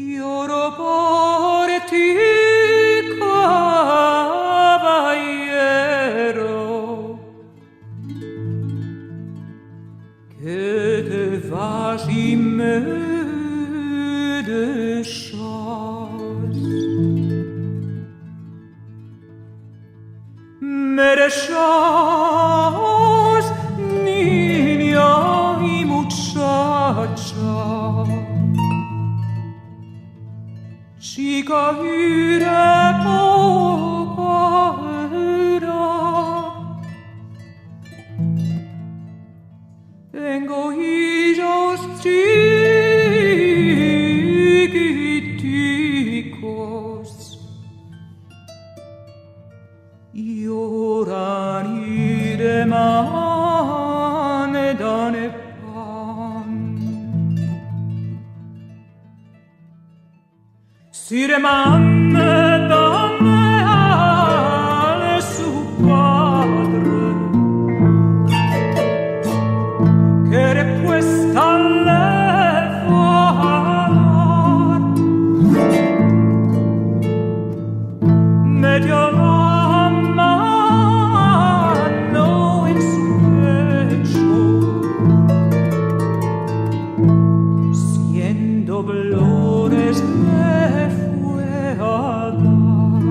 Lloro por ti, caballero, que te vas y me dejas. Me dejas, niña y muchacha, chica iré poco era. Tengo hijos chiquiticos, lloran y demandan pan. Si demandan a su padre, che respuesta le va a dar, medio la mano en su pecho, siendo flores le fue a dar.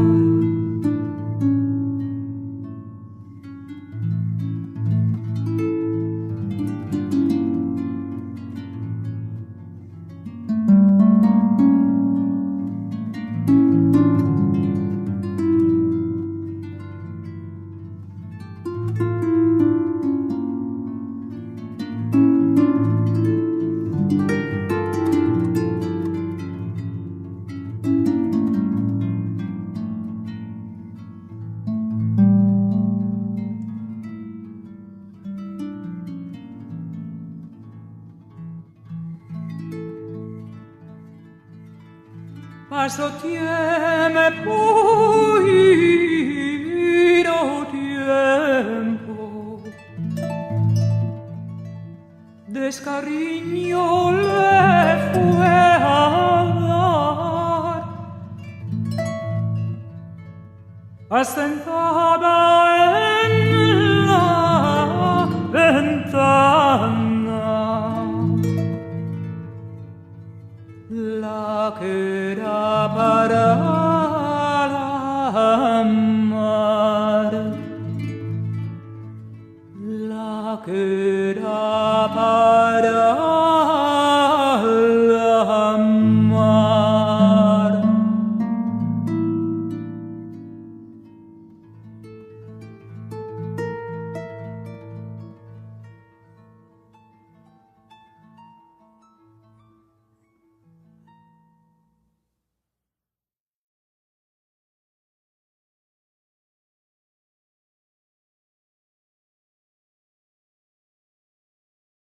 Paso tiempo y no tiempo, descariño le fue a dar, asentada en la ventana, la que era para